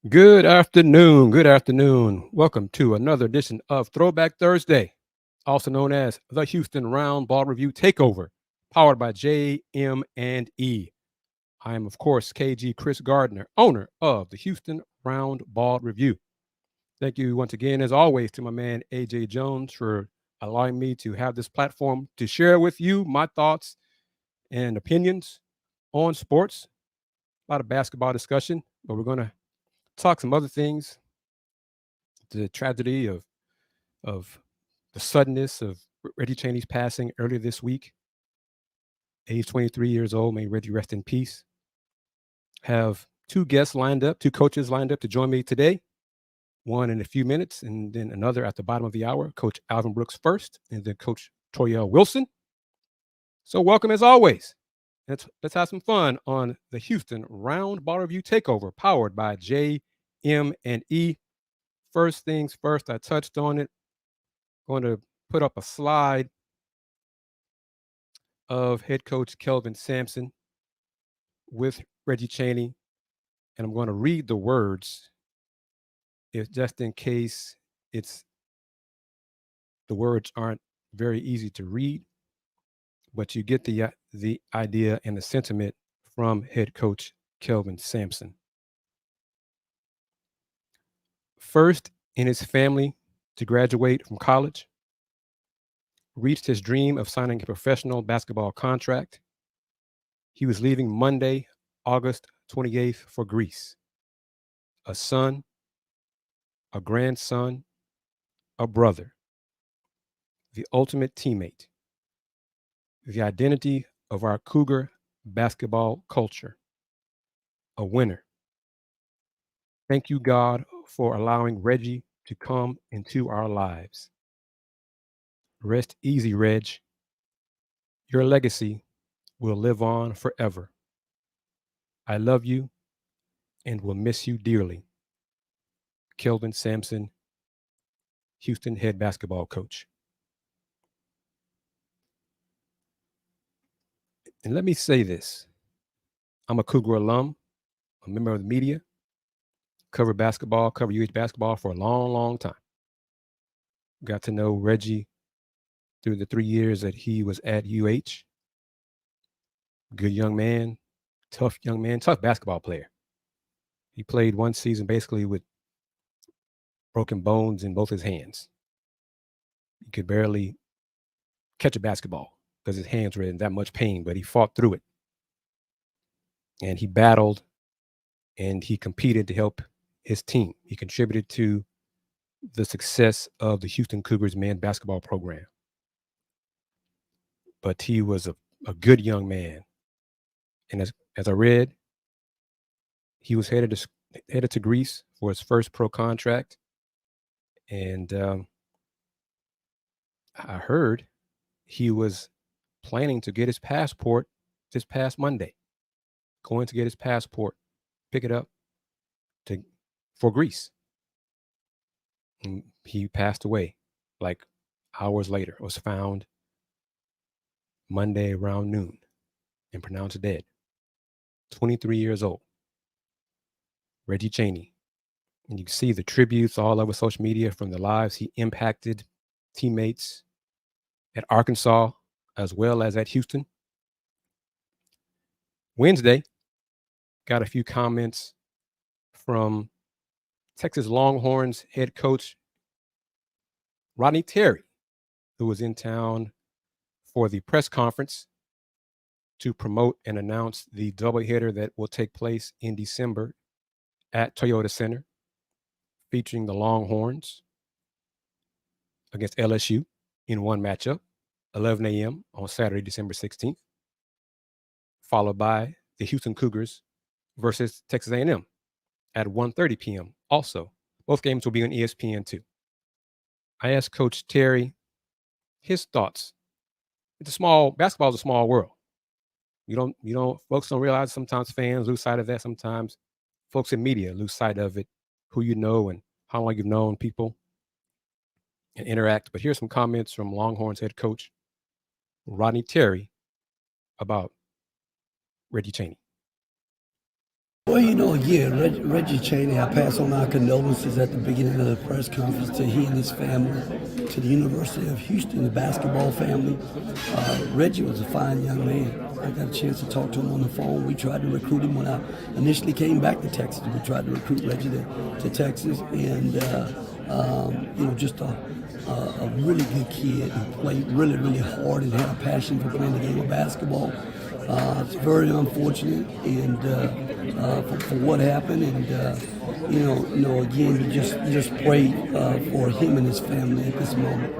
Good afternoon. Good afternoon. Welcome to another edition of Throwback Thursday, also known as the Houston Roundball Review Takeover, powered by JM&E. I am, of course, KG Chris Gardner, owner of the Houston Roundball Review. Thank you once again, as always, to my man AJ Jones for allowing me to have this platform to share with you my thoughts and opinions on sports. A lot of basketball discussion, but we're going to talk some other things. The tragedy of the suddenness of Reggie Cheney's passing earlier this week, age 23 years old. May Reggie rest in peace. Have two guests lined up, two coaches lined up to join me today. One in a few minutes, and then another at the bottom of the hour. Coach Alvin Brooks first, and then Coach Toyelle Wilson. So welcome as always. Let's have some fun on the Houston Roundball Review Takeover, powered by JM&E. First things first, I touched on it. Going to put up a slide of head coach Kelvin Sampson with Reggie Cheney, and I'm going to read the words, if just in case the words aren't very easy to read, but you get the idea and the sentiment from head coach Kelvin Sampson. First in his family to graduate from college, reached his dream of signing a professional basketball contract. He was leaving Monday, August 28th for Greece. A son, a grandson, a brother, the ultimate teammate, the identity of our Cougar basketball culture, a winner. Thank you, God, for allowing Reggie to come into our lives. Rest easy, Reg. Your legacy will live on forever. I love you and will miss you dearly. Kelvin Sampson, Houston head basketball coach. And let me say this, I'm a Cougar alum, a member of the media, covered basketball, covered UH basketball for a long, long time. Got to know Reggie through the 3 years that he was at UH. Good young man, tough basketball player. He played one season basically with broken bones in both his hands. He could barely catch a basketball because his hands were in that much pain, but he fought through it. And he battled and he competed to help his team. He contributed to the success of the Houston Cougars men's basketball program. But he was a good young man. And as I read, he was headed to Greece for his first pro contract. And I heard he was planning to get his passport this past Monday, going to get his passport, pick it up for Greece. And he passed away like hours later, was found Monday around noon and pronounced dead. 23 years old. Reggie Cheney. And you can see the tributes all over social media from the lives he impacted, teammates at Arkansas as well as at Houston. Wednesday, got a few comments from Texas Longhorns head coach Rodney Terry, who was in town for the press conference to promote and announce the doubleheader that will take place in December at Toyota Center, featuring the Longhorns against LSU in one matchup, 11 a.m. on Saturday, December 16th, followed by the Houston Cougars versus Texas A&M at 1:30 p.m. Also, both games will be on ESPN2. I asked Coach Terry his thoughts. Basketball is a small world. Folks don't realize sometimes fans lose sight of that. Sometimes folks in media lose sight of it, who you know and how long you've known people and interact. But here's some comments from Longhorns head coach Rodney Terry about Reggie Cheney. Well, Reggie Cheney, I pass on our condolences at the beginning of the press conference to he and his family, to the University of Houston, the basketball family. Reggie was a fine young man. I got a chance to talk to him on the phone. We tried to recruit him when I initially came back to Texas. We tried to recruit Reggie to Texas, and just a really good kid who played really, really hard and had a passion for playing the game of basketball. It's very unfortunate, and for what happened, and again, you just pray for him and his family at this moment.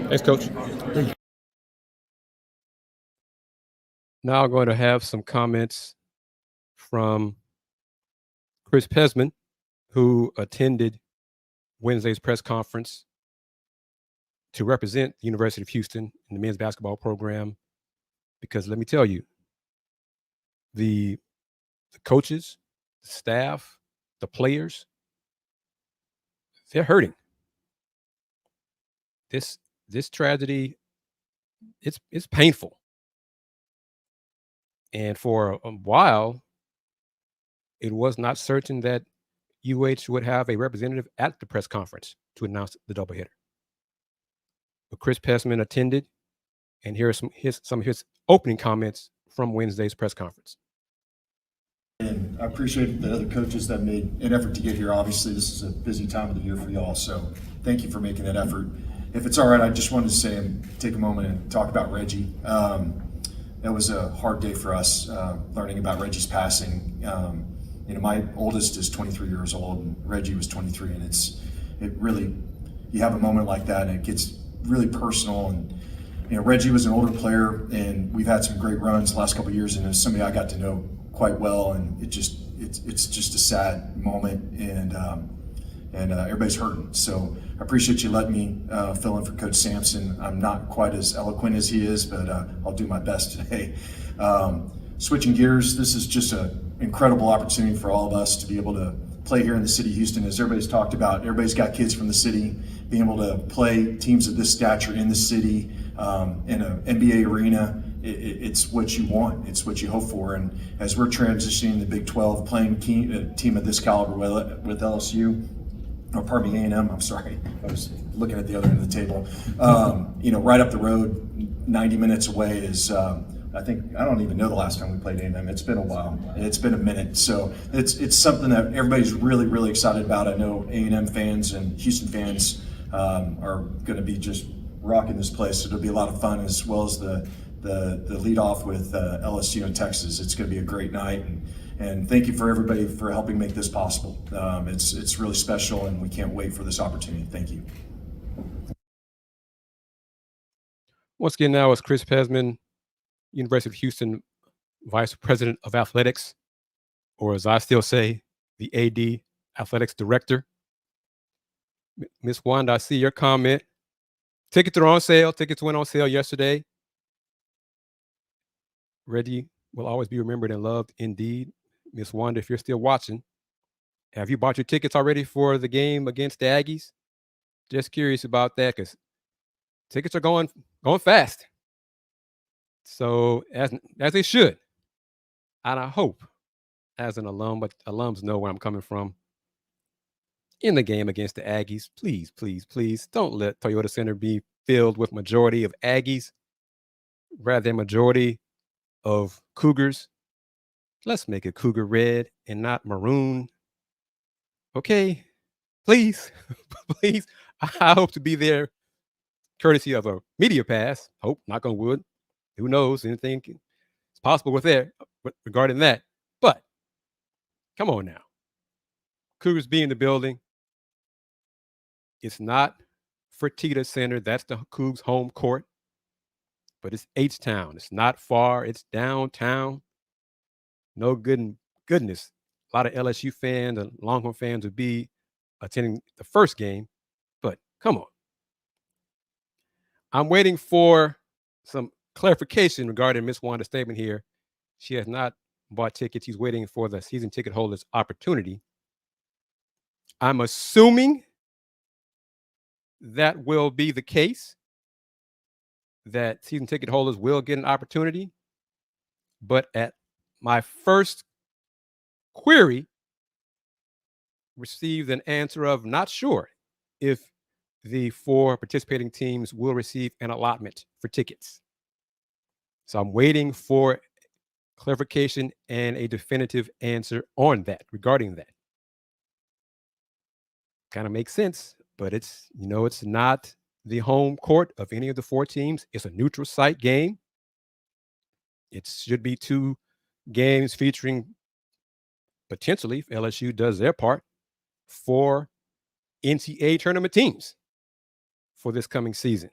Thanks, Coach. Thank you. Now I'm going to have some comments from Chris Pesman, who attended Wednesday's press conference to represent the University of Houston in the men's basketball program. Because let me tell you, the coaches, the staff, the players, they're hurting. This tragedy, it's painful. And for a while, it was not certain that UH would have a representative at the press conference to announce the doubleheader. But Chris Pesman attended, and here are some of his opening comments from Wednesday's press conference. And I appreciate the other coaches that made an effort to get here. Obviously, this is a busy time of the year for y'all, so thank you for making that effort. If it's all right, I just wanted to say and take a moment and talk about Reggie. It was a hard day for us learning about Reggie's passing. My oldest is 23 years old, and Reggie was 23, and it really, you have a moment like that, and it gets really personal. And Reggie was an older player, and we've had some great runs the last couple of years, and it's somebody I got to know quite well, and it's just a sad moment, and everybody's hurting. So I appreciate you letting me fill in for Coach Sampson. I'm not quite as eloquent as he is, but I'll do my best today. Switching gears, this is just an incredible opportunity for all of us to be able to play here in the city of Houston. As everybody's talked about, everybody's got kids from the city. Being able to play teams of this stature in the city, in an NBA arena, it's what you want. It's what you hope for. And as we're transitioning the Big 12, playing a team of this caliber with LSU, or pardon me, A&M, I'm sorry. I was looking at the other end of the table. Right up the road, 90 minutes away is, I don't even know the last time we played A&M. It's been a while. It's been a minute. So it's something that everybody's really, really excited about. I know A&M fans and Houston fans are going to be just rocking this place. It'll be a lot of fun, as well as the lead off with LSU in Texas. It's going to be a great night. And thank you for everybody for helping make this possible. It's really special, and we can't wait for this opportunity. Thank you. Once again, now is Chris Pesman, University of Houston Vice President of Athletics, or as I still say, the AD, Athletics Director. Ms. Wanda, I see your comment. Tickets are on sale. Tickets went on sale yesterday. Reggie will always be remembered and loved indeed. Ms. Wanda, if you're still watching, have you bought your tickets already for the game against the Aggies? Just curious about that, because tickets are going fast. So as they should. And I hope, as an alum, but alums know where I'm coming from, in the game against the Aggies, please, please, please don't let Toyota Center be filled with majority of Aggies rather than majority of Cougars. Let's make it Cougar red and not maroon. Okay, please, please. I hope to be there courtesy of a media pass. Hope, knock on wood. Who knows? Anything is possible with there regarding that. But come on now. Cougars be in the building. It's not Fertitta Center. That's the Cougs' home court. But it's H-Town. It's not far. It's downtown. No goodness. A lot of LSU fans and Longhorn fans would be attending the first game. But come on. I'm waiting for some clarification regarding Miss Wanda's statement here. She has not bought tickets. She's waiting for the season ticket holders' opportunity. I'm assuming that will be the case, that season ticket holders will get an opportunity. But at my first query received an answer of not sure if the 4 participating teams will receive an allotment for tickets. So I'm waiting for clarification and a definitive answer on that, regarding that. Kind of makes sense, but it's not the home court of any of the 4 teams. It's a neutral site game. It should be 2 games featuring, potentially, if LSU does their part, 4 NCAA tournament teams for this coming season.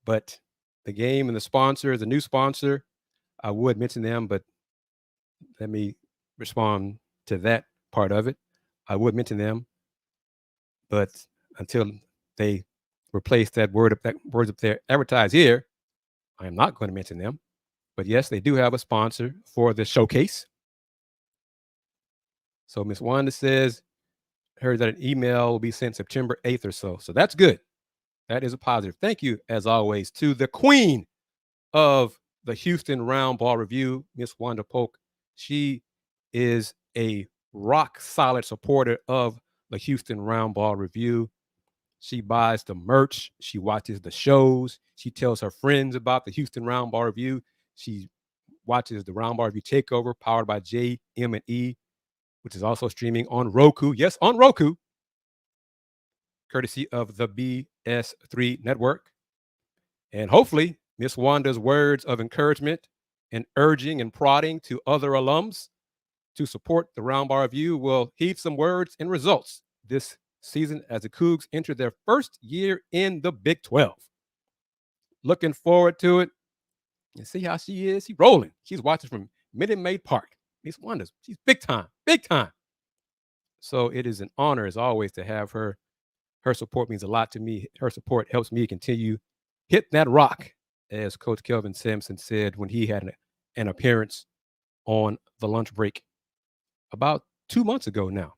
But the game and the sponsor, the new sponsor, I would mention them, but let me respond to that part of it. I would mention them, but until they replace that words up there advertised here, I am not going to mention them. But yes, they do have a sponsor for the showcase. So Miss Wanda says, heard that an email will be sent September 8th or so. So that's good. That is a positive. Thank you, as always, to the queen of the Houston Roundball Review, Miss Wanda Polk. She is a rock solid supporter of the Houston Roundball Review. She buys the merch. She watches the shows. She tells her friends about the Houston Roundball Review. She watches the Roundball Review Takeover, powered by JM&E, which is also streaming on Roku. Yes, on Roku, courtesy of the BS3 network. And hopefully, Miss Wanda's words of encouragement and urging and prodding to other alums to support the Roundball Review will heed some words and results this season as the Cougs enter their first year in the Big 12. Looking forward to it. And see how she is. She's rolling. She's watching from Minute Maid Park. Miss Wanda, she's big time, big time. So it is an honor, as always, to have her. Her support means a lot to me. Her support helps me continue hit that rock, as Coach Kelvin Sampson said when he had an appearance on the Lunch Break about 2 months ago now.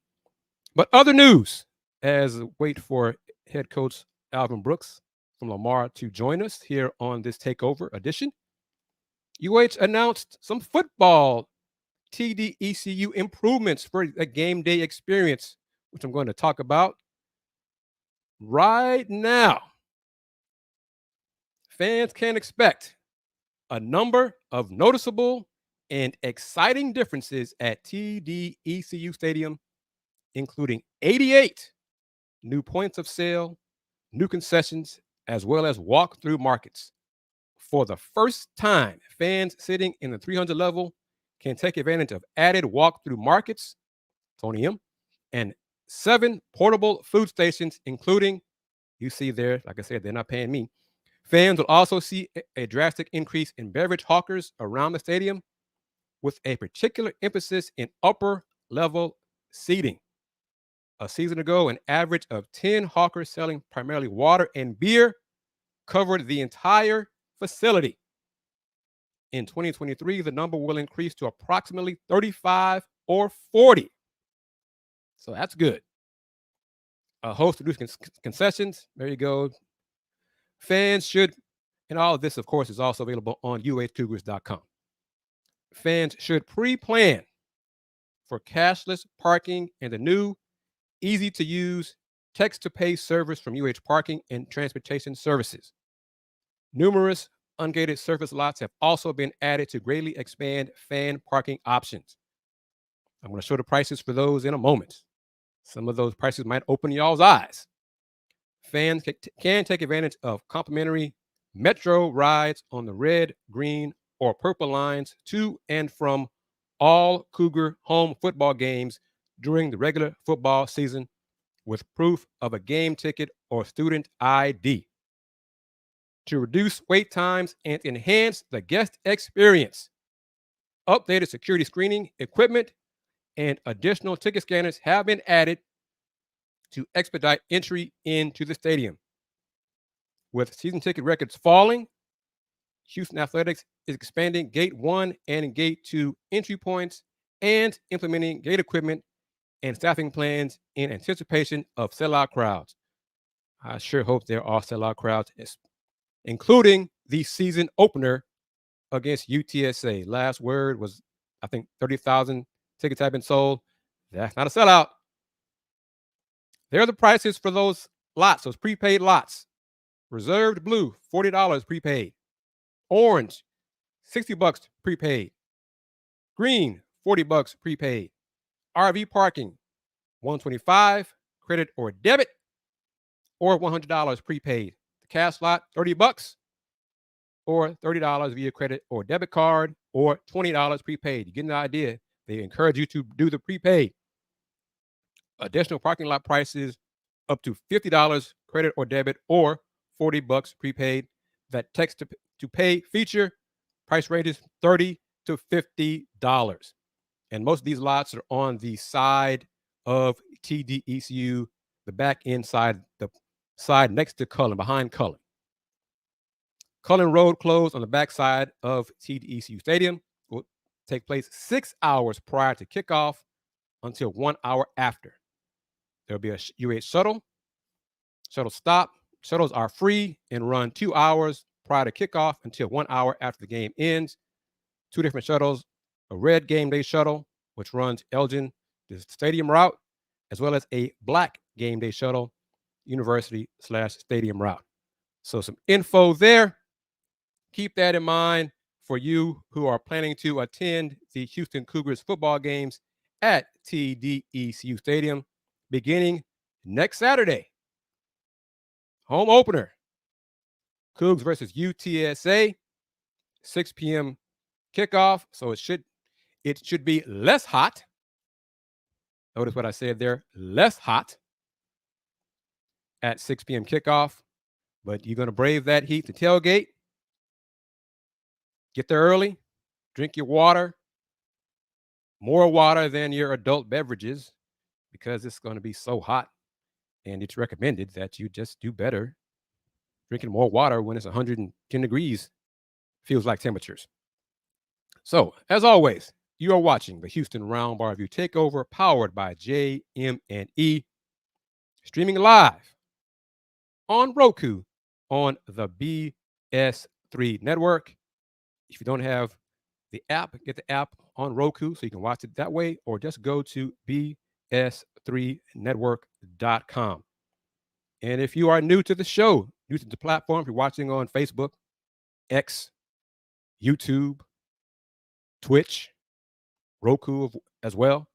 But other news, as wait for head coach Alvin Brooks from Lamar to join us here on this Takeover edition. UH announced some football TDECU improvements for a game day experience, which I'm going to talk about right now. Fans can expect a number of noticeable and exciting differences at TDECU Stadium, including 88 new points of sale, new concessions, as well as walk-through markets. For the first time, fans sitting in the 300 level can take advantage of added walk-through markets, Tony M, and 7 portable food stations, including, you see there, like I said, they're not paying me. Fans will also see a drastic increase in beverage hawkers around the stadium, with a particular emphasis in upper-level seating. A season ago, an average of 10 hawkers selling primarily water and beer covered the entire facility. In 2023, the number will increase to approximately 35 or 40. So that's good. A host of new concessions. There you go. Fans should, and all of this, of course, is also available on uhcougars.com. Fans should pre-plan for cashless parking and the new, easy-to-use text-to-pay service from UH Parking and Transportation Services. Numerous ungated surface lots have also been added to greatly expand fan parking options. I'm going to show the prices for those in a moment. Some of those prices might open y'all's eyes. Fans can take advantage of complimentary Metro rides on the red, green, or purple lines to and from all Cougar home football games during the regular football season with proof of a game ticket or student ID. To reduce wait times and enhance the guest experience, updated security screening equipment and additional ticket scanners have been added to expedite entry into the stadium. With season ticket records falling, Houston Athletics is expanding Gate 1 and Gate 2 entry points and implementing gate equipment and staffing plans in anticipation of sellout crowds. I sure hope there are sellout crowds, including the season opener against UTSA. Last word was, I think, 30,000 Tickets have been sold. That's not a sellout. There are the prices for those lots, those prepaid lots. Reserved blue, $40 prepaid. Orange, $60 prepaid. Green, $40 prepaid. RV parking, $125, credit or debit, or $100 prepaid. The cash lot, $30, or $30 via credit or debit card, or $20 prepaid. You get the idea. They encourage you to do the prepaid. Additional parking lot prices up to $50 credit or debit, or $40 prepaid. That text to pay feature price rate is $30 to $50. And most of these lots are on the side of TDECU, the back inside, the side next to Cullen, behind Cullen. Cullen Road closed on the back side of TDECU Stadium will take place 6 hours prior to kickoff until 1 hour after. There'll be a UH shuttle stop. Shuttles are free and run 2 hours prior to kickoff until 1 hour after the game ends. 2 different shuttles, a red game day shuttle, which runs Elgin, the stadium route, as well as a black game day shuttle, university/stadium route. So some info there. Keep that in mind for you who are planning to attend the Houston Cougars football games at TDECU Stadium beginning next Saturday. Home opener, Cougs versus UTSA, 6 p.m. kickoff. So it should be less hot. Notice what I said there, less hot at 6 p.m. kickoff. But you're going to brave that heat to tailgate. Get there early, drink your water, more water than your adult beverages, because it's going to be so hot. And it's recommended that you just do better drinking more water when it's 110 degrees, feels like temperatures. So, as always, you are watching the Houston Roundball Review Takeover, powered by JM&E, streaming live on Roku on the BS3 network. If you don't have the app, get the app on Roku so you can watch it that way, or just go to bs3network.com. And if you are new to the show, new to the platform, if you're watching on Facebook, X, YouTube, Twitch, Roku as well,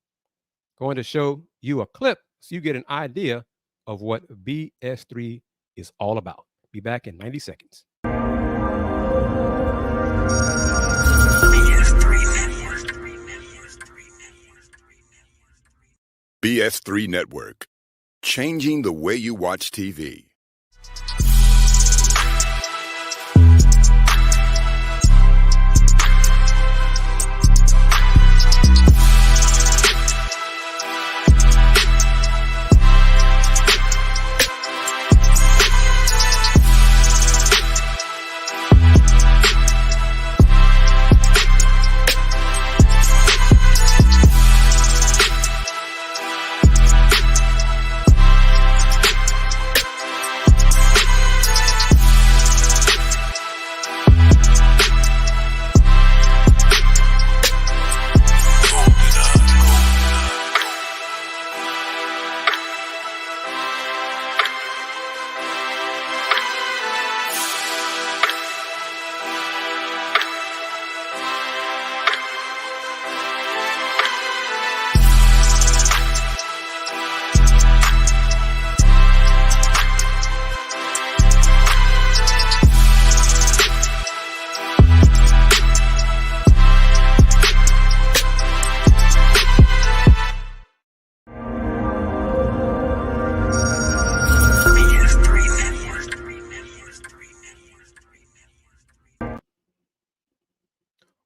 going to show you a clip so you get an idea of what BS3 is all about. Be back in 90 seconds. BS3 Network, changing the way you watch TV.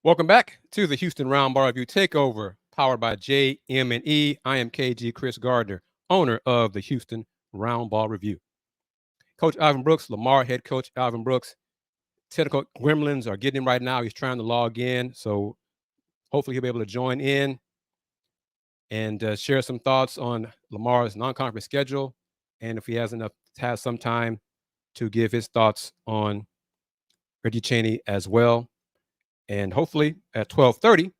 Welcome back to the Houston Roundball Review Takeover, powered by JM&E. I am KG Chris Gardner, owner of the Houston Roundball Review. Coach Alvin Brooks, Lamar head coach Alvin Brooks. Technical gremlins are getting him right now. He's trying to log in, so hopefully he'll be able to join in and share some thoughts on Lamar's non-conference schedule, and if he has some time to give his thoughts on Reggie Chaney as well. And hopefully at 12:30,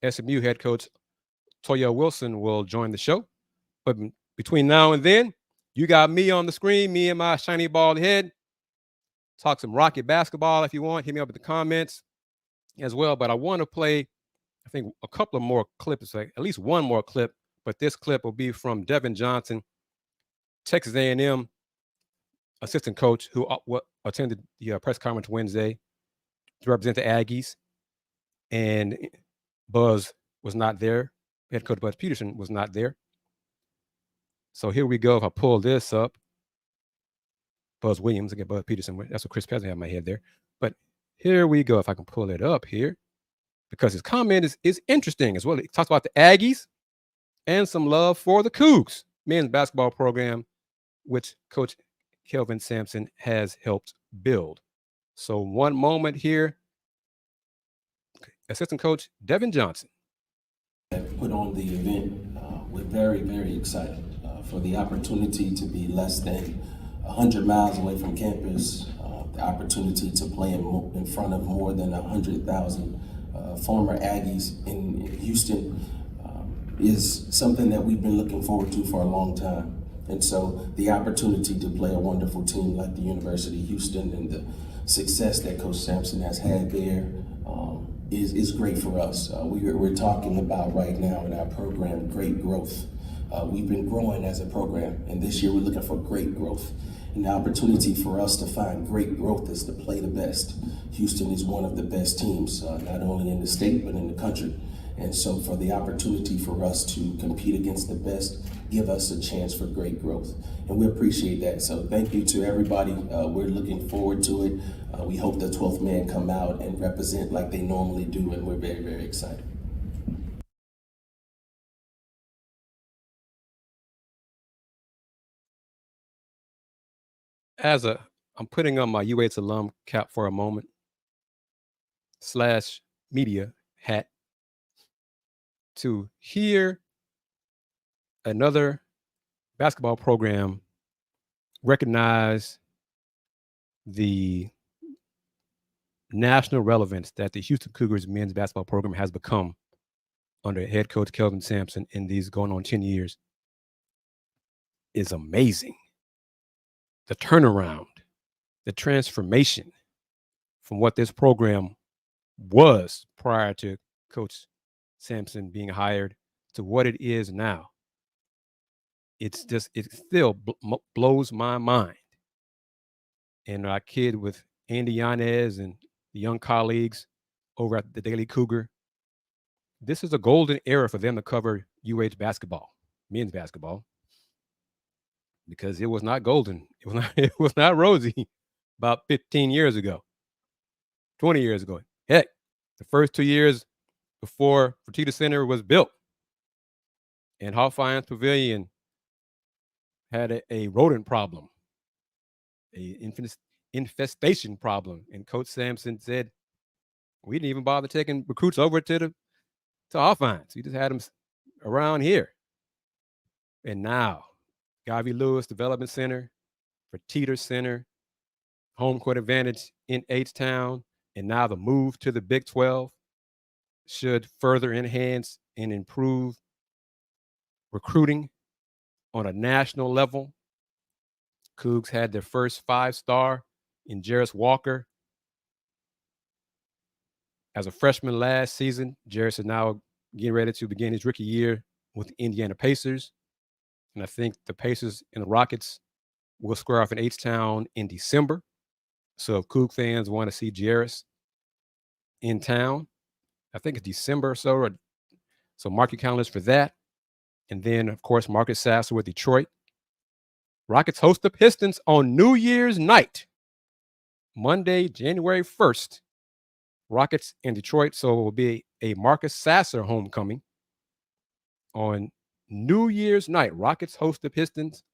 SMU head coach Toyelle Wilson will join the show. But between now and then, you got me on the screen, me and my shiny bald head. Talk some Rocket basketball if you want. Hit me up in the comments as well. But I want to play, I think, a couple of more clips, like at least one more clip. But this clip will be from Devin Johnson, Texas A&M assistant coach, who attended the press conference Wednesday to represent the Aggies. And Buzz was not there. Head coach Buzz Peterson was not there. So here we go. If I pull this up, Buzz Williams, again, Buzz Peterson. That's what Chris Peterson had in my head there. But here we go. If I can pull it up here, because his comment is interesting as well. He talks about the Aggies and some love for the Cougs men's basketball program, which Coach Kelvin Sampson has helped build. So one moment here, assistant coach Devin Johnson. Put on the event. We're very, very excited for the opportunity to be less than 100 miles away from campus, the opportunity to play in front of more than 100,000 former Aggies in Houston is something that we've been looking forward to for a long time. And so the opportunity to play a wonderful team like the University of Houston and the success that Coach Sampson has had there is great for us. We're talking about right now in our program great growth. We've been growing as a program, and this year we're looking for great growth. And the opportunity for us to find great growth is to play the best. Houston is one of the best teams, not only in the state, but in the country. And so for the opportunity for us to compete against the best, give us a chance for great growth. And we appreciate that. So thank you to everybody. We're looking forward to it. We hope the 12th man come out and represent like they normally do, and we're very, very excited. I'm putting on my UH alum cap for a moment / media hat to hear another basketball program recognize the national relevance that the Houston Cougars men's basketball program has become under head coach Kelvin Sampson in these going on 10 years is amazing. The turnaround, the transformation from what this program was prior to Coach Sampson being hired to what it is now. It still blows my mind. And I kid with Andy Yanez and the young colleagues over at the Daily Cougar. This is a golden era for them to cover UH basketball, men's basketball, because it was not golden. It was not rosy about 15 years ago, 20 years ago. Heck, the first 2 years before Fertitta Center was built and Hawthorne Pavilion had a rodent problem, a infestation problem. And Coach Sampson said, we didn't even bother taking recruits over to Hawthorne. We just had them around here. And now, Garvey Lewis Development Center, Fertitta Center, home court advantage in H-Town, and now the move to the Big 12 should further enhance and improve recruiting on a national level. Cougs had their first 5-star in Jarris Walker as a freshman last season. Jarris is now getting ready to begin his rookie year with the Indiana Pacers. And I think the Pacers and the Rockets will square off in H-Town in December. So if Coug fans want to see Jarris in town, I think it's December or so. So mark your calendars for that. And then, of course, Marcus Sasser with Detroit. Rockets host the Pistons on New Year's night, Monday, January 1st. Rockets in Detroit. So it will be a Marcus Sasser homecoming on New Year's night. Rockets host the Pistons.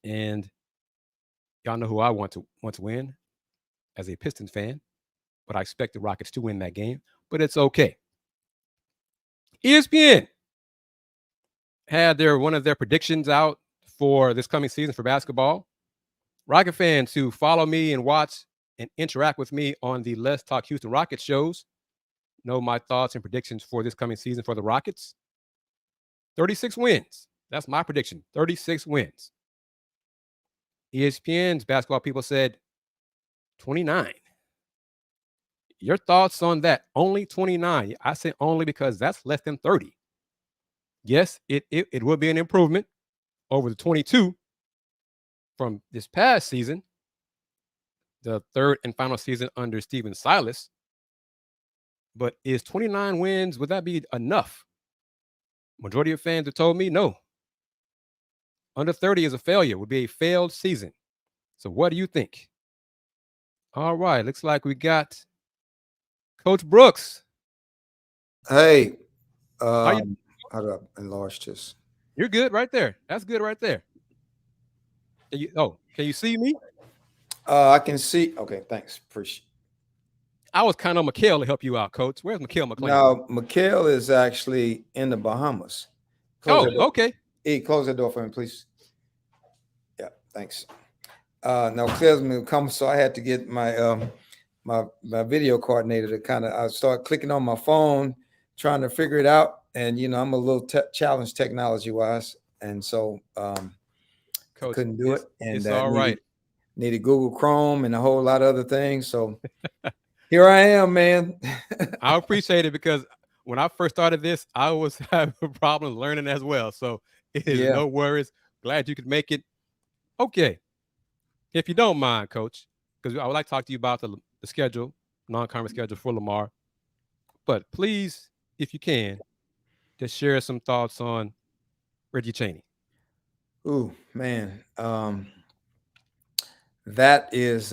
And y'all know who I want to win as a Pistons fan. But I expect the Rockets to win that game. But it's okay. ESPN had one of their predictions out for this coming season for basketball. Rocket fans who follow me and watch and interact with me on the Let's Talk Houston Rockets shows know my thoughts and predictions for this coming season for the Rockets. 36 wins. That's my prediction. 36 wins. ESPN's basketball people said 29. Your thoughts on that? Only 29. I say only because that's less than 30. Yes, it will be an improvement over the 22 from this past season, the third and final season under Steven Silas. But is 29 wins, would that be enough? Majority of fans have told me no. Under 30 is a failure, would be a failed season. So what do you think? All right, looks like we got Coach Brooks. Hey, How you? how do I enlarge this? You're good right there. That's good right there. Can you see me? I can see. Okay, thanks. Appreciate. I was kind of Mikhail to help you out, Coach. Where's Mikhail McLean? Now, Mikhail is actually in the Bahamas. Okay. Hey, close the door for me, please. Yeah, thanks. Now Claire's gonna come, so I had to get my my video coordinator to kind of. I start clicking on my phone, trying to figure it out, and I'm a little challenged technology wise, and so Coach, couldn't do it. And it's all right. Needed Google Chrome and a whole lot of other things. So here I am, man. I appreciate it because when I first started this, I was having problems learning as well. So it is no worries. Glad you could make it. Okay. If you don't mind, Coach, because I would like to talk to you about the schedule, non-conference schedule for Lamar. But please, if you can, just share some thoughts on Reggie Chaney. Ooh, man. That was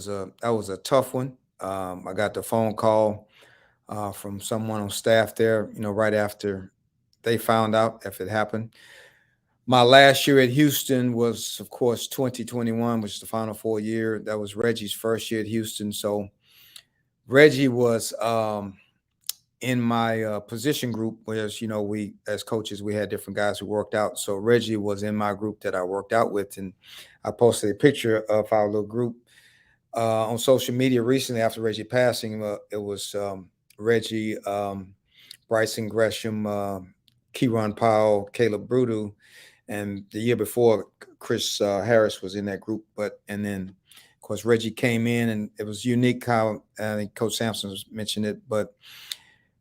a tough one. I got the phone call from someone on staff there, right after they found out if it happened. My last year at Houston was, of course, 2021, which is the Final Four year. That was Reggie's first year at Houston. So Reggie was in my position group, whereas, we as coaches, we had different guys who worked out. So Reggie was in my group that I worked out with. And I posted a picture of our little group on social media recently after Reggie passing. It was Reggie, Bryson Gresham, Keyron Powell, Caleb Brudu. And the year before, Chris Harris was in that group. And then, of course, Reggie came in, and it was unique how I think Coach Sampson mentioned it. But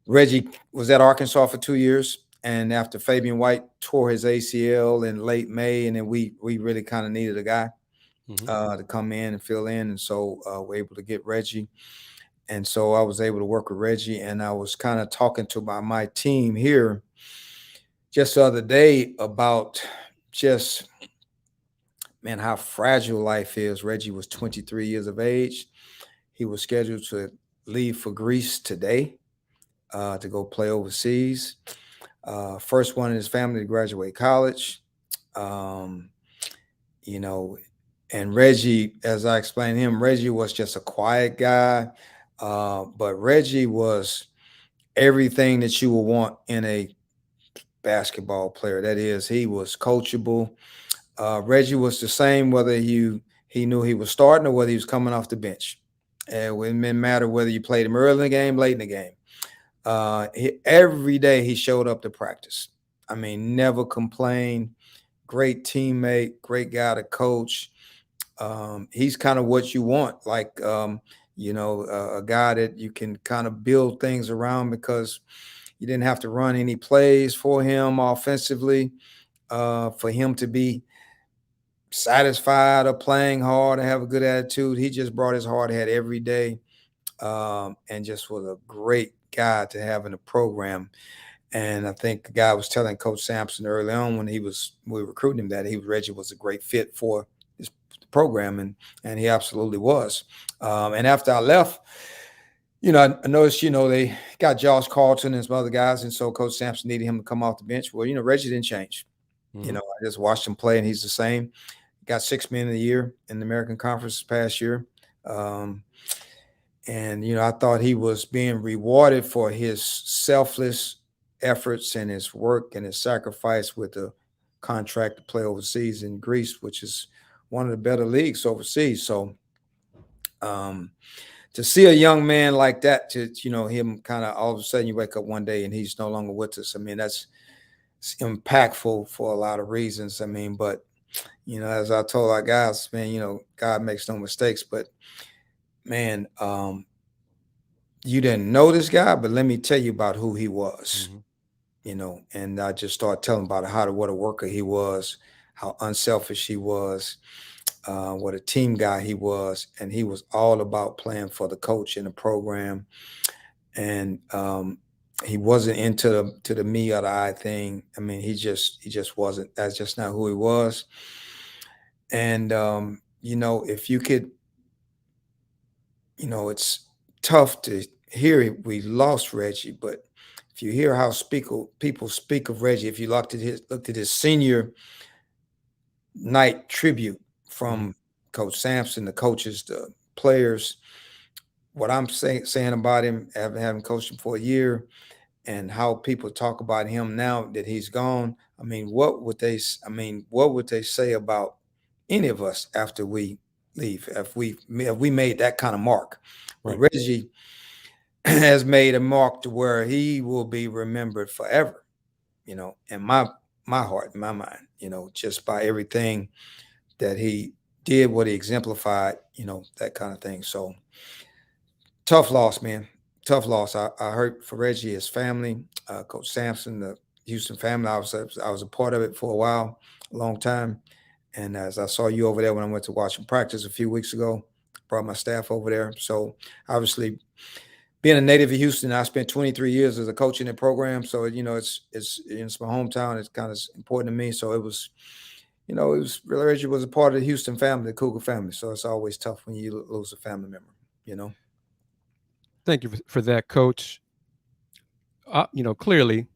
Reggie was at Arkansas for 2 years. And after Fabian White tore his ACL in late May, and then we really kind of needed a guy to come in and fill in. And so we're able to get Reggie. And so I was able to work with Reggie. And I was kind of talking to my team here just the other day about just, man, how fragile life is. Reggie was 23 years of age. He was scheduled to leave for Greece today to go play overseas. First one in his family to graduate college. And Reggie, as I explained to him, Reggie was just a quiet guy. But Reggie was everything that you would want in a basketball player. That is, he was coachable. Reggie was the same whether he knew he was starting or whether he was coming off the bench. It didn't matter whether you played him early in the game, late in the game. Every day he showed up to practice. I mean, never complained. Great teammate, great guy to coach. He's kind of what you want, like a guy that you can kind of build things around because you didn't have to run any plays for him offensively, for him to be satisfied or playing hard and have a good attitude. He just brought his hard hat every day, and just was a great guy to have in the program. And I think the guy was telling Coach Sampson early on when we were recruiting him that Reggie was a great fit for his program, and he absolutely was. And after I left, I noticed, they got Josh Carlton and some other guys, and so Coach Sampson needed him to come off the bench. Well, Reggie didn't change. I just watched him play, and he's the same. Got 6 Men of the Year in the American Conference this past year. And I thought he was being rewarded for his selfless efforts and his work and his sacrifice with the contract to play overseas in Greece, which is one of the better leagues overseas. So to see a young man like that, to him kind of all of a sudden you wake up one day and he's no longer with us. I mean, it's impactful for a lot of reasons. I mean, but as I told our guys, man, God makes no mistakes. But man, you didn't know this guy, but let me tell you about who he was. And I just started telling about what a worker he was, how unselfish he was, what a team guy he was, and he was all about playing for the coach and the program. And he wasn't into the me or the I thing. I mean, he just wasn't. That's just not who he was. And if you could, it's tough to hear we lost Reggie, but if you hear how people speak of Reggie, if you looked at his senior night tribute from Coach Sampson, the coaches, the players, what I'm saying about him, having coached him for a year, and how people talk about him now that he's gone. I mean, what would they say about any of us after we leave, if we made that kind of mark? Right. Well, Reggie has made a mark to where he will be remembered forever, in my heart, in my mind, just by everything that he did, what he exemplified, that kind of thing. So tough loss, man. Tough loss. I heard for Reggie, his family, Coach Sampson, the Houston family. I was a part of it for a while, a long time. And as I saw you over there when I went to watch him practice a few weeks ago, brought my staff over there. So obviously, being a native of Houston, I spent 23 years as a coach in the program. So, it's my hometown. It's kind of important to me. So it was, Reggie was a part of the Houston family, the Cougar family. So it's always tough when you lose a family member, Thank you for that, Coach. Clearly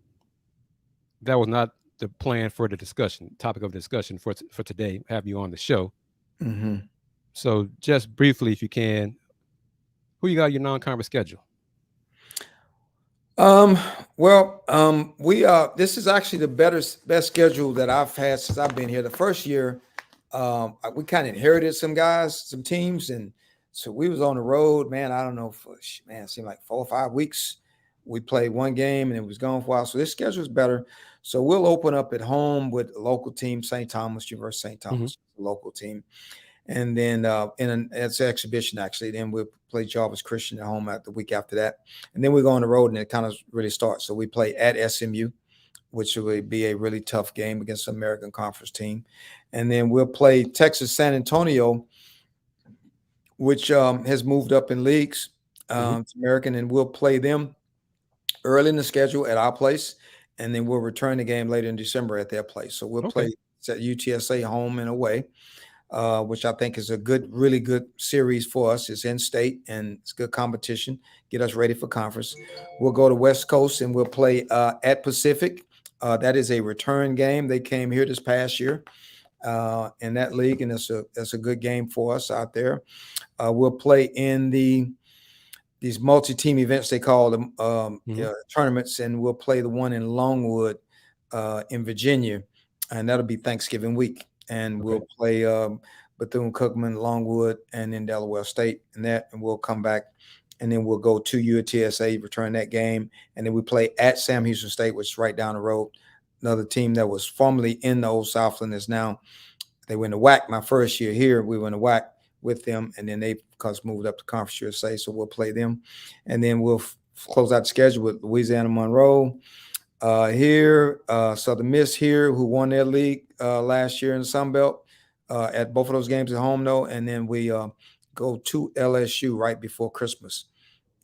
that was not the plan for the topic of discussion for today, have you on the show. So just briefly, if you can, who you got your non-conference schedule? This is actually the best schedule that I've had since I've been here. The first year, we kind of inherited some teams, and so we was on the road, man. I don't know, it seemed like 4 or 5 weeks. We played one game and it was gone for a while. So this schedule is better. So we'll open up at home with a local team, St. Thomas, University of St. Thomas, local team. And then it's an exhibition, actually. Then we'll play Jarvis Christian at home the week after that. And then we go on the road and it kind of really starts. So we play at SMU, which will be a really tough game against the American Conference team. And then we'll play Texas San Antonio, which has moved up in leagues to American, and we'll play them early in the schedule at our place. And then we'll return the game later in December at their place. So we'll play UTSA home and away. Which I think is a really good series for us. It's in state and it's good competition. Get us ready for conference. We'll go to West Coast and we'll play at Pacific. That is a return game. They came here this past year in that league, and it's a good game for us out there. We'll play in these multi-team events, they call them tournaments, and we'll play the one in Longwood in Virginia, and that'll be Thanksgiving week. And we'll play Bethune-Cookman, Longwood, and then Delaware State, and we'll come back, and then we'll go to UTSA, return that game, and then we play at Sam Houston State, which is right down the road. Another team that was formerly in the Old Southland is now, they went to WAC my first year here. We went to WAC with them, and then they moved up to Conference USA, so we'll play them, and then we'll close out the schedule with Louisiana Monroe. Southern Miss here, who won their league last year in the Sun Belt, at both of those games at home, though. And then we go to LSU right before Christmas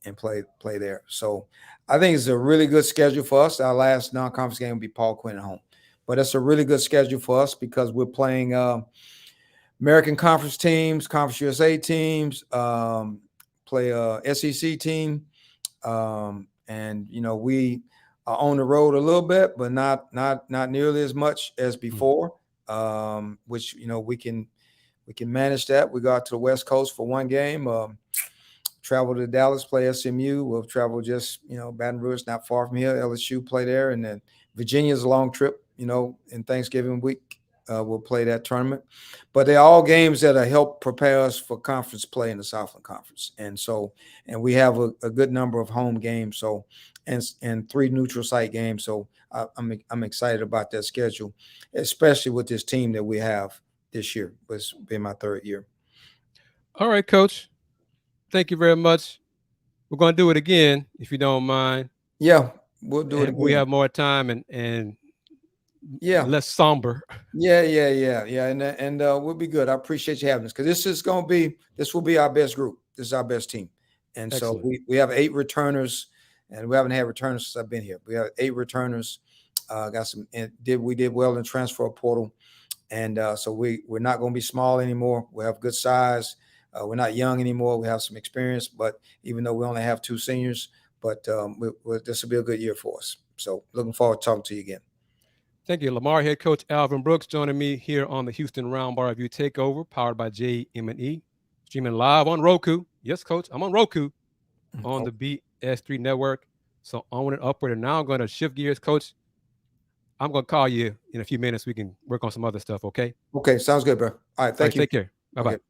and play there. So I think it's a really good schedule for us. Our last non-conference game will be Paul Quinn at home. But it's a really good schedule for us because we're playing American Conference teams, Conference USA teams, play a SEC team. And, we are on the road a little bit, but not nearly as much as before, which, we can manage that. We go out to the West Coast for one game, travel to Dallas, play SMU. We'll travel just, Baton Rouge, not far from here. LSU play there. And then Virginia's a long trip, in Thanksgiving week will play that tournament. But they're all games that help prepare us for conference play in the Southland Conference. And we have a good number of home games, so and 3 neutral site games. So I'm excited about that schedule, especially with this team that we have this year. It's been my 3rd year. All right, Coach. Thank you very much. We're going to do it again, if you don't mind. Yeah, we'll do it again. We have more time and yeah, less somber. Yeah. And we'll be good. I appreciate you having us, because this will be our best group. This is our best team. And Excellent. So we have 8 returners, and we haven't had returners since I've been here. We have 8 returners. We did well in transfer portal. And so we're not going to be small anymore. We have good size. We're not young anymore. We have some experience, but even though we only have 2 seniors, but this will be a good year for us. So looking forward to talking to you again. Thank you. Lamar head coach Alvin Brooks joining me here on the Houston Roundball Review Takeover, powered by JM&E, streaming live on Roku. Yes, Coach, I'm on Roku on the BS3 network. So onward and upward. And now I'm going to shift gears, Coach. I'm going to call you in a few minutes. We can work on some other stuff, okay? Okay, sounds good, bro. All right, thank you. Take care. Bye-bye. Okay.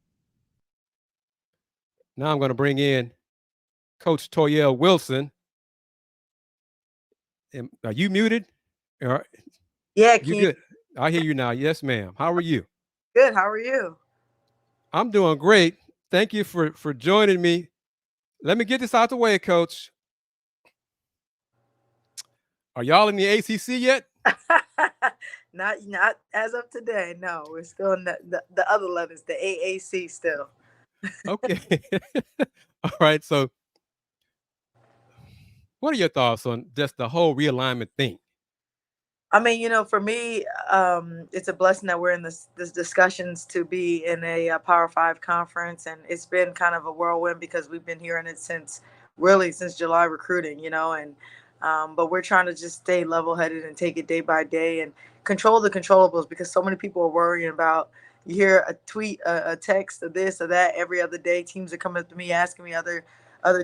Now I'm going to bring in Coach Toyelle Wilson. Are you muted? Yeah, you good? I hear you now. Yes, ma'am. How are you? Good. How are you? I'm doing great. Thank you for joining me. Let me get this out the way, Coach. Are y'all in the ACC yet? Not as of today. No, we're still in the other levels, the AAC still. Okay. All right. So what are your thoughts on just the whole realignment thing? I mean, for me, it's a blessing that we're in this discussions to be in a Power 5 conference. And it's been kind of a whirlwind because we've been hearing it since July recruiting, but we're trying to just stay level-headed and take it day by day and control the controllables, because so many people are worrying about, you hear a tweet, a text, or this or that every other day. Teams are coming up to me asking me other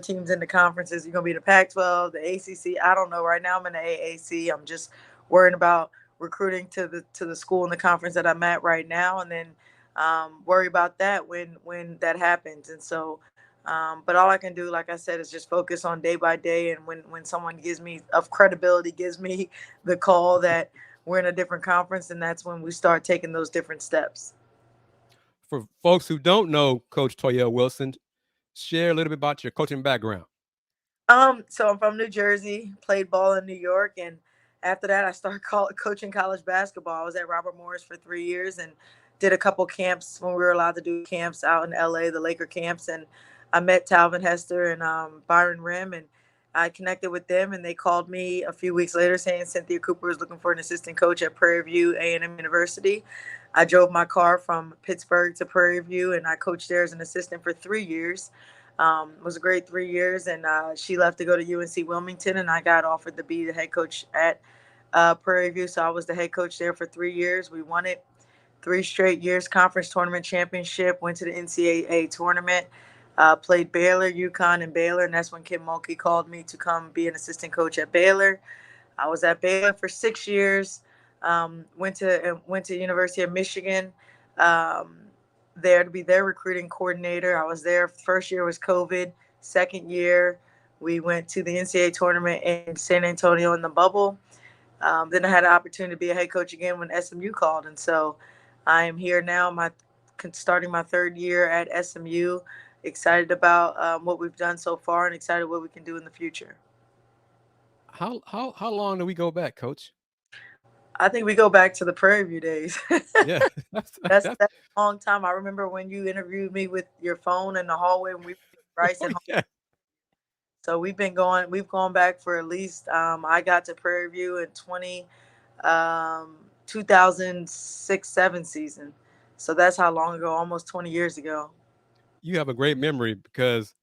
teams in the conferences, you're going to be in the Pac-12, the ACC. I don't know. Right now I'm in the AAC. I'm just worrying about recruiting to the school and the conference that I'm at right now, and then worry about that when that happens. And so but all I can do, like I said, is just focus on day by day. And when someone gives me the call that we're in a different conference, and that's when we start taking those different steps. For folks who don't know Coach Toyelle Wilson, share a little bit about your coaching background. So I'm from New Jersey, played ball in New York, and after that I started coaching college basketball. I was at Robert Morris for 3 years and did a couple camps when we were allowed to do camps out in LA, the Laker camps, and I met Talvin Hester and Byron Rim, and I connected with them, and they called me a few weeks later saying Cynthia Cooper is looking for an assistant coach at Prairie View A&M University. I drove my car from Pittsburgh to Prairie View, and I coached there as an assistant for 3 years. It was a great 3 years, and she left to go to UNC Wilmington, and I got offered to be the head coach at Prairie View. So I was the head coach there for 3 years. We won it 3 straight years, conference tournament championship, went to the NCAA tournament. Played Baylor, UConn, and Baylor, and that's when Kim Mulkey called me to come be an assistant coach at Baylor. I was at Baylor for 6 years. Went to University of Michigan there to be their recruiting coordinator. I was there. First year was COVID. Second year, we went to the NCAA tournament in San Antonio in the bubble. Then I had an opportunity to be a head coach again when SMU called, and so I am here now. Starting my 3rd year at SMU. Excited about what we've done so far, and excited what we can do in the future. How long do we go back, Coach? I think we go back to the Prairie View days. Yeah, that's a long time. I remember when you interviewed me with your phone in the hallway when we Rice and yeah. So we've gone back for at least I got to Prairie View in 2006-07 season. So that's how long ago, almost 20 years ago. You have a great memory because,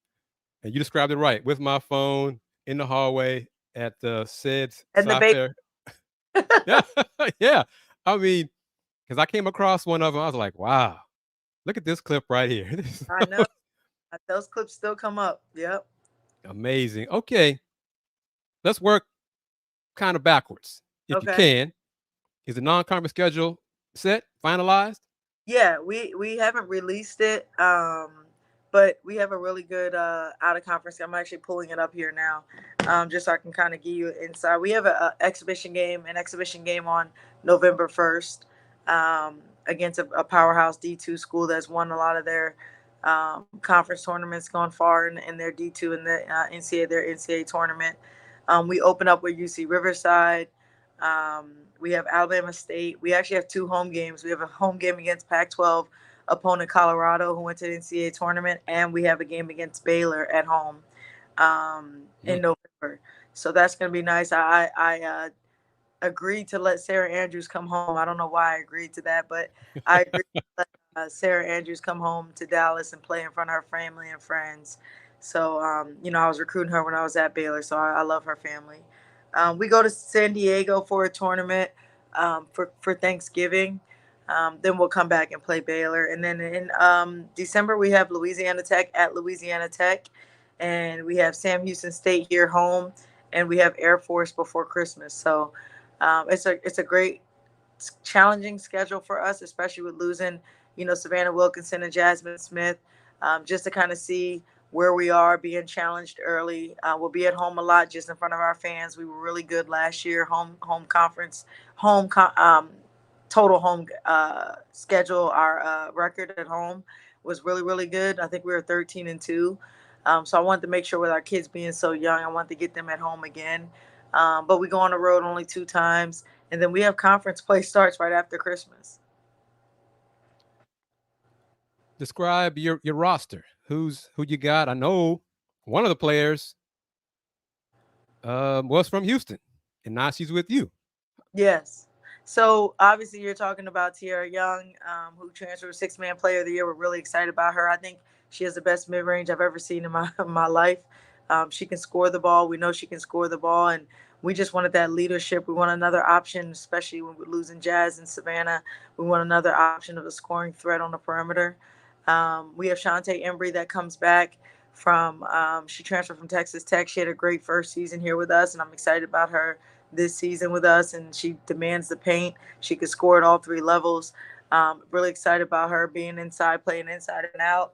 and you described it right, with my phone in the hallway at the SEDS Fair. Yeah. I mean, because I came across one of them, I was like, wow, look at this clip right here. I know. Those clips still come up. Yep. Amazing. Okay. Let's work kind of backwards, if you can. Is the non-conference schedule set finalized? Yeah, we haven't released it, but we have a really good out of conference. I'm actually pulling it up here now, just so I can kind of give you an insight. We have an exhibition game on November 1st, against a powerhouse D2 school that's won a lot of their conference tournaments, gone far in their D2 in the NCAA tournament. We open up with UC Riverside. We have Alabama State. We actually have two home games. We have a home game against Pac-12 opponent Colorado, who went to the NCAA tournament, and we have a game against Baylor at home in November. So that's going to be nice. I agreed to let Sarah Andrews come home. I don't know why I agreed to that, but I agreed to let Sarah Andrews come home to Dallas and play in front of her family and friends. So, I was recruiting her when I was at Baylor, so I love her family. We go to San Diego for a tournament for Thanksgiving. Then we'll come back and play Baylor. And then in December, we have Louisiana Tech at Louisiana Tech. And we have Sam Houston State here home. And we have Air Force before Christmas. So it's a great challenging schedule for us, especially with losing, Savannah Wilkinson and Jasmine Smith, just to kind of see where we are being challenged early. We'll be at home a lot, just in front of our fans. We were really good last year, home conference, total home schedule. Our record at home was really, really good. I think we were 13-2. So I wanted to make sure, with our kids being so young, I wanted to get them at home again. But we go on the road only 2 times, and then we have conference play starts right after Christmas. Describe your roster. Who you got? I know one of the players was from Houston, and now she's with you. Yes. So obviously you're talking about Tiara Young, who transferred 6-man player of the year. We're really excited about her. I think she has the best mid range I've ever seen in my life. She can score the ball. We know she can score the ball, and we just wanted that leadership. We want another option, especially when we're losing Jazz and Savannah. We want another option of a scoring threat on the perimeter. We have Shantae Embry that comes back from. She transferred from Texas Tech. She had a great first season here with us, and I'm excited about her this season with us. And she demands the paint. She can score at all 3 levels. Really excited about her being inside, playing inside and out.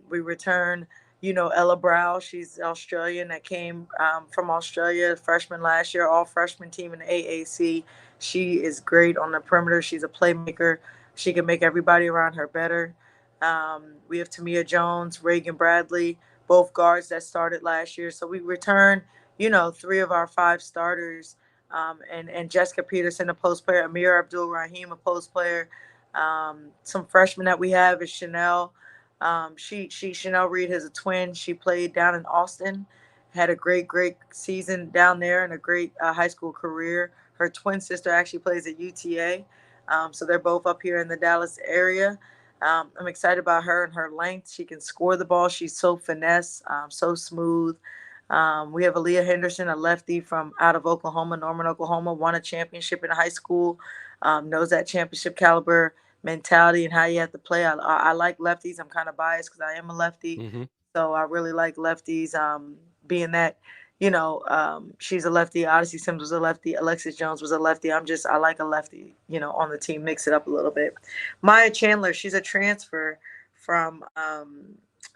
We return, Ella Brow. She's Australian that came from Australia, freshman last year, all freshman team in the AAC. She is great on the perimeter. She's a playmaker. She can make everybody around her better. We have Tamia Jones, Reagan Bradley, both guards that started last year. So we return, 3 of our 5 starters, and Jessica Peterson, a post player, Amir Abdul Rahim, a post player. Some freshmen that we have is Chanel. Chanel Reed has a twin. She played down in Austin, had a great season down there and a great high school career. Her twin sister actually plays at UTA. So they're both up here in the Dallas area. I'm excited about her and her length. She can score the ball. She's so finesse, so smooth. We have Aaliyah Henderson, a lefty from out of Oklahoma, Norman, Oklahoma, won a championship in high school, knows that championship caliber mentality and how you have to play. I like lefties. I'm kind of biased because I am a lefty. Mm-hmm. So I really like lefties, being that, she's a lefty. Odyssey Sims was a lefty. Alexis Jones was a lefty. I like a lefty, on the team, mix it up a little bit. Maya Chandler, she's a transfer from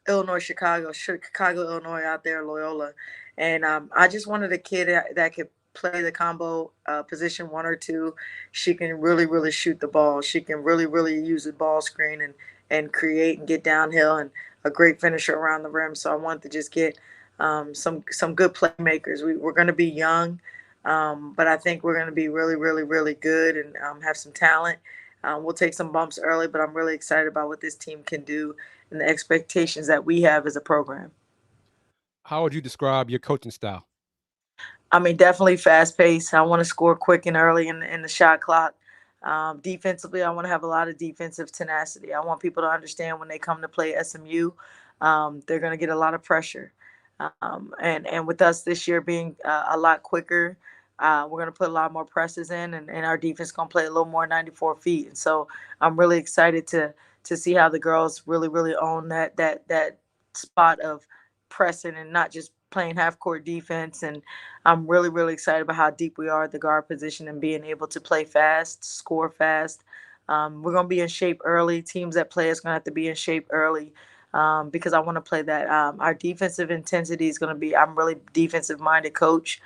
Illinois, Chicago, Illinois, out there, Loyola. And I just wanted a kid that could play the combo position 1 or 2. She can really, really shoot the ball. She can really, really use the ball screen and create and get downhill, and a great finisher around the rim. So I wanted to just get some good playmakers. We're going to be young, but I think we're going to be really, really, really good and have some talent. We'll take some bumps early, but I'm really excited about what this team can do and the expectations that we have as a program. How would you describe your coaching style? I mean, definitely fast paced. I want to score quick and early in the shot clock. Defensively, I want to have a lot of defensive tenacity. I want people to understand when they come to play SMU, they're going to get a lot of pressure. And with us this year being a lot quicker, we're going to put a lot more presses in, and our defense going to play a little more 94 feet. And so I'm really excited to see how the girls really, really own that spot of pressing and not just playing half court defense. And I'm really, really excited about how deep we are at the guard position and being able to play fast, score fast, We're going to be in shape early. Teams that play us going to have to be in shape early, because I want to play that. Our defensive intensity is going to be, I'm really defensive minded coach.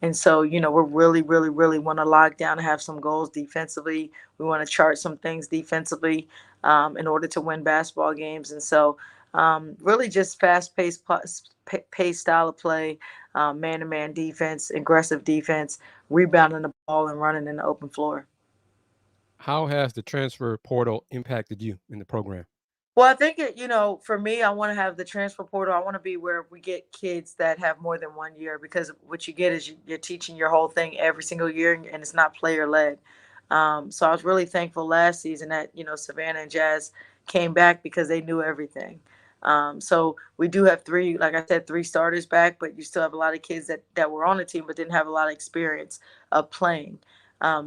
And so, we're really, really, really want to lock down and have some goals defensively. We want to chart some things defensively, in order to win basketball games. And so, really just fast paced pace style of play, man to man defense, aggressive defense, rebounding the ball and running in the open floor. How has the transfer portal impacted you in the program? Well, I think for me, I want to have the transfer portal. I want to be where we get kids that have more than 1 year, because what you get is you're teaching your whole thing every single year, and it's not player led. So I was really thankful last season that Savannah and Jazz came back because they knew everything. So we do have three, like I said, three starters back, but you still have a lot of kids that were on the team but didn't have a lot of experience of playing.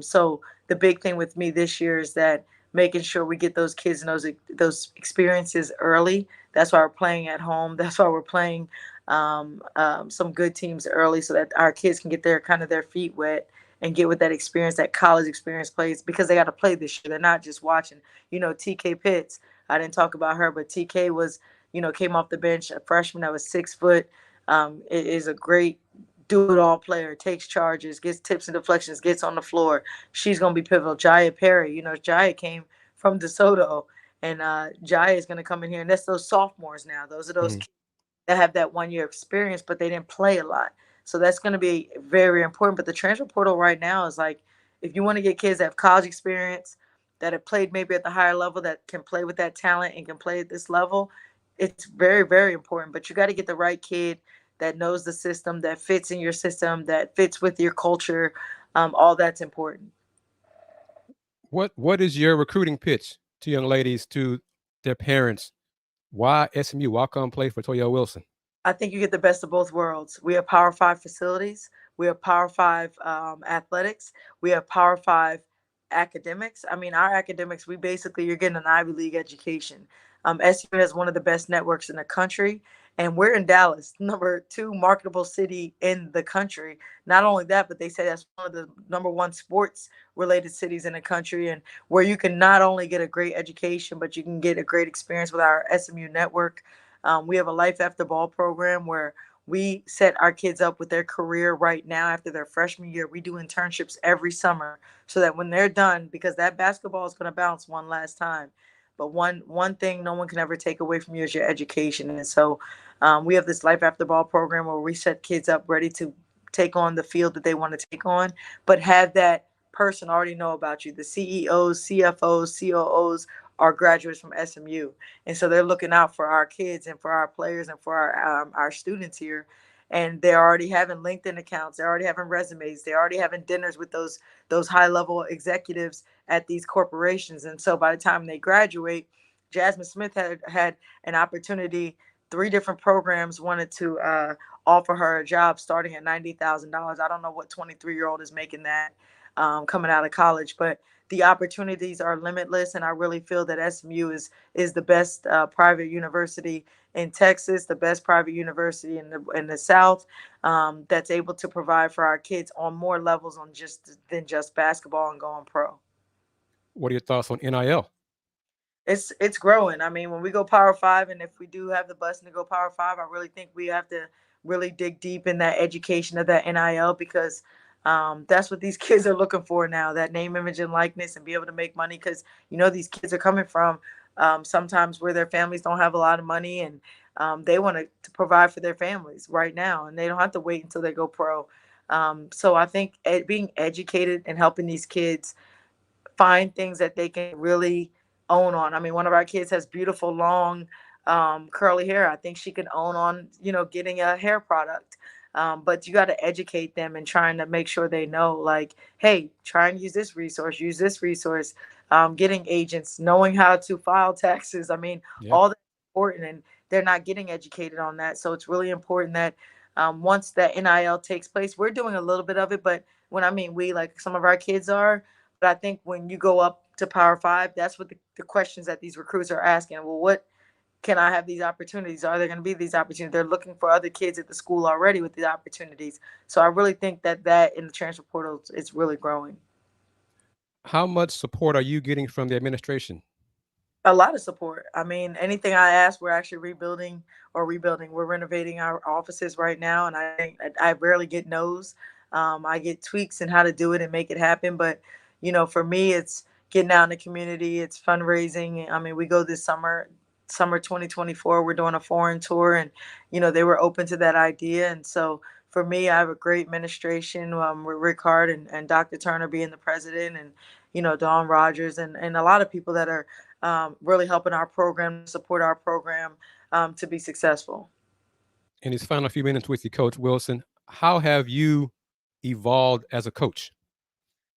So the big thing with me this year is that making sure we get those kids and those experiences early. That's why we're playing at home. That's why we're playing some good teams early, so that our kids can get their feet wet and get with that experience, that college experience plays, because they got to play this year. They're not just watching. TK Pitts. I didn't talk about her, but TK was, came off the bench, a freshman that was 6 foot. Is a great do-it-all player, takes charges, gets tips and deflections, gets on the floor. She's going to be pivotal. Jaya Perry, Jaya came from DeSoto, and Jaya is going to come in here, and that's those sophomores now. Those are those kids that have that 1 year experience, but they didn't play a lot. So that's going to be very important. But the transfer portal right now is like, if you want to get kids that have college experience, that have played maybe at the higher level, that can play with that talent and can play at this level, it's very, very important. But you got to get the right kid that knows the system, that fits in your system, that fits with your culture. All that's important. What is your recruiting pitch to young ladies, to their parents? Why SMU? Why come play for Toyelle Wilson? I think you get the best of both worlds. We have Power Five facilities. We have Power Five athletics. We have Power Five academics. I mean, our academics, you're getting an Ivy League education. SU has one of the best networks in the country, and we're in Dallas, #2 marketable city in the country. Not only that, but they say that's one of the #1 sports related cities in the country, and where you can not only get a great education, but you can get a great experience with our SMU network. We have a Life After Ball program where we set our kids up with their career right now after their freshman year. We do internships every summer so that when they're done, because that basketball is going to bounce one last time. But one thing no one can ever take away from you is your education. And so we have this Life After Ball program where we set kids up ready to take on the field that they want to take on, but have that person already know about you. The CEOs, CFOs, COOs are graduates from SMU, and so they're looking out for our kids and for our players and for our students here. And they're already having LinkedIn accounts. They're already having resumes. They're already having dinners with those high level executives at these corporations. And so by the time they graduate, Jasmine Smith had an opportunity. 3 different programs wanted to offer her a job starting at $90,000. I don't know what 23-year-old is making that coming out of college, but the opportunities are limitless. And I really feel that SMU is the best private university in Texas, the best private university in the South, that's able to provide for our kids on more levels than just basketball and going pro. What are your thoughts on NIL? It's growing. I mean, when we go Power Five, and if we do have the busing to go Power Five, I really think we have to really dig deep in that education of that NIL, because that's what these kids are looking for now, that name, image, and likeness, and be able to make money, because these kids are coming from sometimes where their families don't have a lot of money, and they want to provide for their families right now, and they don't have to wait until they go pro. So I think being educated and helping these kids find things that they can really own on. I mean, one of our kids has beautiful long curly hair. I think she can own on, getting a hair product. But you got to educate them and trying to make sure they know, like, hey, try and use this resource, getting agents, knowing how to file taxes. I mean, all that's important, and they're not getting educated on that. So it's really important that once that NIL takes place, we're doing a little bit of it, but when I mean we, like some of our kids are, but I think when you go up to Power Five, that's what the questions that these recruits are asking. Well, what can I have these opportunities? Are there going to be these opportunities? They're looking for other kids at the school already with the opportunities. So I really think that in the transfer portal is really growing. How much support are you getting from the administration? A lot of support. I mean, anything I ask, we're actually rebuilding. We're renovating our offices right now, and I think I rarely get no's. I get tweaks in how to do it and make it happen. But for me, it's getting out in the community. It's fundraising. I mean, we go this summer 2024. We're doing a foreign tour, and they were open to that idea. And so for me, I have a great administration with Rick Hart and Dr. Turner being the president, and Dawn Rogers and a lot of people that are really helping our program, support our program to be successful. In his final few minutes with you, Coach Wilson, how have you evolved as a coach?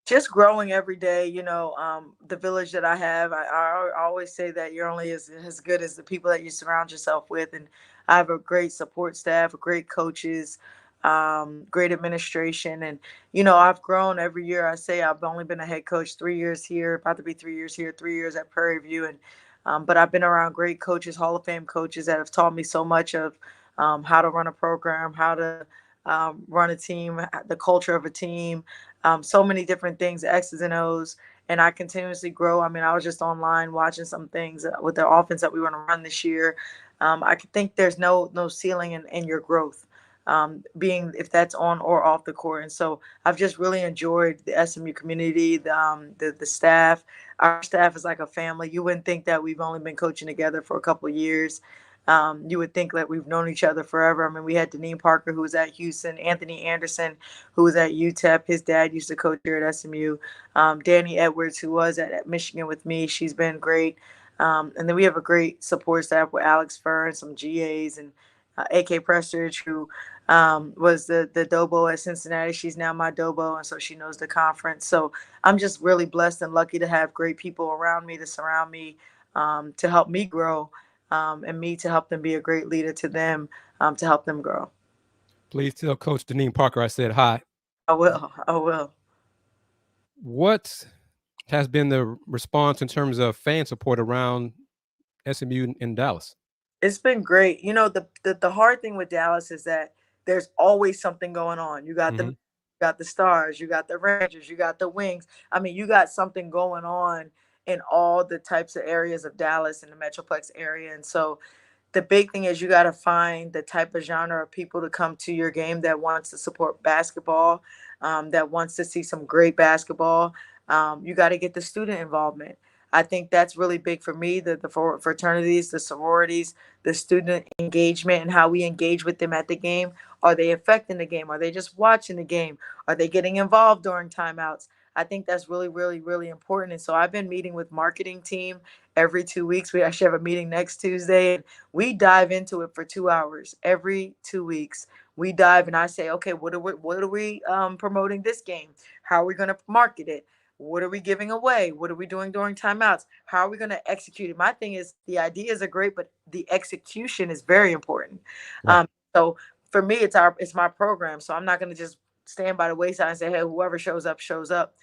Just growing every day, the village that I have, I always say that you're only as good as the people that you surround yourself with. And I have a great support staff, great coaches, great administration. And, I've grown every year. I say I've only been a head coach 3 years here, about to be 3 years here, 3 years at Prairie View. And, but I've been around great coaches, Hall of Fame coaches that have taught me so much of how to run a program, how to run a team, the culture of a team, so many different things, X's and O's, and I continuously grow. I mean, I was just online watching some things with the offense that we want to run this year. I think there's no ceiling in your growth, being if that's on or off the court. And so I've just really enjoyed the SMU community, the staff. Our staff is like a family. You wouldn't think that we've only been coaching together for a couple of years. You would think that we've known each other forever. I mean, we had Deneen Parker, who was at Houston, Anthony Anderson, who was at UTEP. His dad used to coach here at SMU. Danny Edwards, who was at Michigan with me. She's been great. And then we have a great support staff with Alex Furr and some GAs and AK Prestridge, who was the Dobo at Cincinnati. She's now my Dobo, and so she knows the conference. So I'm just really blessed and lucky to have great people around me to surround me, to help me grow. And me to help them be a great leader to them, to help them grow. Please tell Coach Deneen Parker I said hi. I will. I will. What has been the response in terms of fan support around SMU in Dallas? It's been great. The hard thing with Dallas is that there's always something going on. You got Mm-hmm. you got the Stars, you got the Rangers, you got the Wings. I mean, you got something going on in all the types of areas of Dallas and the Metroplex area. And so the big thing is you got to find the type of genre of people to come to your game that wants to support basketball, that wants to see some great basketball. You got to get the student involvement. I think that's really big for me, the fraternities, the sororities, the student engagement and how we engage with them at the game. Are they affecting the game? Are they just watching the game? Are they getting involved during timeouts? I think that's really, really, really important. And so I've been meeting with marketing team every 2 weeks. We actually have a meeting next Tuesday, and we dive into it for 2 hours every 2 weeks. We dive and I say, okay, what are we promoting this game? How are we going to market it? What are we giving away? What are we doing during timeouts? How are we going to execute it? My thing is the ideas are great, but the execution is very important. Right. So for me, it's my program. So I'm not going to just stand by the wayside and say, hey, whoever shows up, shows up.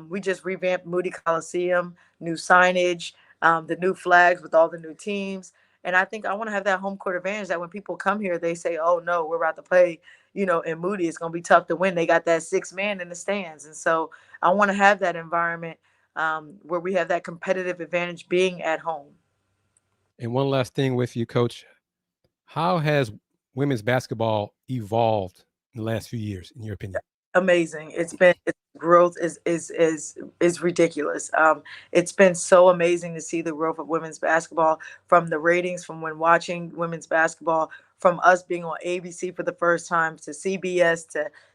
We just revamped Moody Coliseum, new signage, the new flags with all the new teams. And I think I want to have that home court advantage that when people come here, they say, oh, no, we're about to play, in Moody. It's going to be tough to win. They got that 6 man in the stands. And so I want to have that environment where we have that competitive advantage being at home. And one last thing with you, Coach. How has women's basketball evolved in the last few years, in your opinion? Amazing. Its growth is ridiculous. It's been so amazing to see the growth of women's basketball, from the ratings, from when watching women's basketball, from us being on ABC for the first time to CBS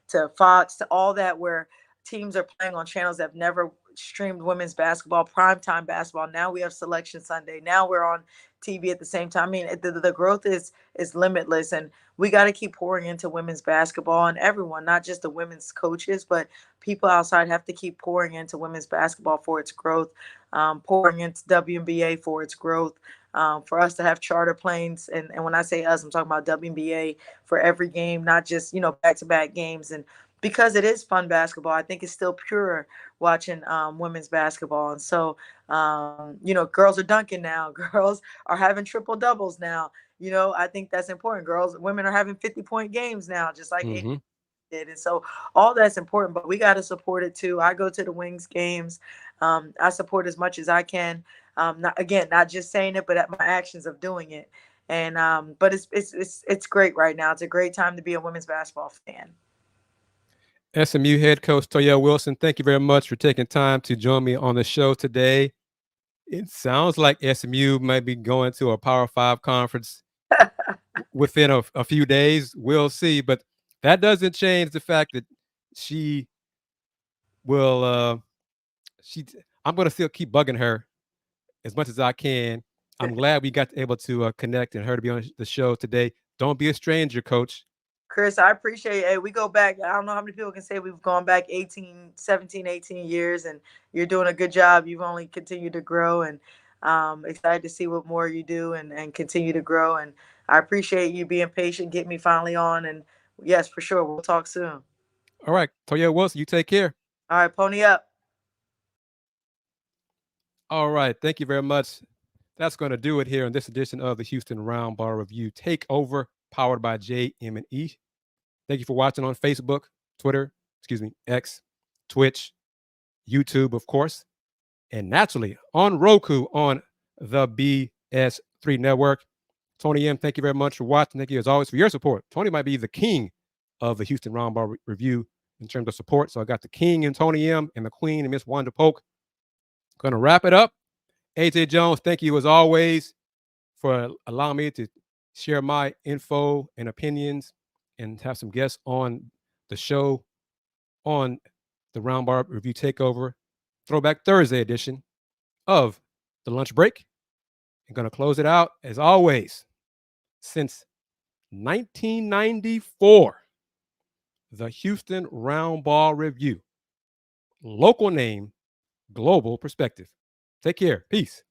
to Fox to all that, where teams are playing on channels that have never streamed women's basketball, primetime basketball. Now we have Selection Sunday. Now we're on TV at the same time. I mean, the growth is limitless, and we got to keep pouring into women's basketball, and everyone, not just the women's coaches, but people outside have to keep pouring into women's basketball for its growth, pouring into WNBA for its growth, for us to have charter planes. And when I say us, I'm talking about WNBA for every game, not just, back-to-back games. And because it is fun basketball, I think it's still pure watching women's basketball. And so, girls are dunking now. Girls are having triple doubles now. I think that's important. Women are having 50-point games now, just like Mm-hmm. did. And so all that's important, but we got to support it too. I go to the Wings games. I support as much as I can. Not just saying it, but at my actions of doing it. And but it's great right now. It's a great time to be a women's basketball fan. SMU head coach Toyelle Wilson, thank you very much for taking time to join me on the show today. It sounds like SMU might be going to a Power 5 conference within a few days. We'll see. But that doesn't change the fact that she will I'm going to still keep bugging her as much as I can. I'm glad we got able to connect and her to be on the show today. Don't be a stranger, Coach. Chris, I appreciate it. Hey, we go back. I don't know how many people can say we've gone back 17, 18 years, and you're doing a good job. You've only continued to grow, and excited to see what more you do and continue to grow. And I appreciate you being patient, get me finally on. And yes, for sure, we'll talk soon. All right, Toyelle Wilson, you take care. All right, pony up. All right, thank you very much. That's going to do it here in this edition of the Houston Roundball Review Takeover, powered by JM&E. Thank you for watching on Facebook, Twitter, X, Twitch, YouTube, of course, and naturally on Roku on the BS3 network. Tony M, thank you very much for watching. Thank you, as always, for your support. Tony might be the king of the Houston Roundball Review in terms of support. So I got the king and Tony M and the queen and Miss Wanda Polk. Going to wrap it up. AJ Jones, thank you, as always, for allowing me to share my info and opinions and have some guests on the show on the Roundball Review Takeover Throwback Thursday edition of the Lunch Break. I'm going to close it out, as always, since 1994, the Houston Roundball Review. Local name, global perspective. Take care. Peace.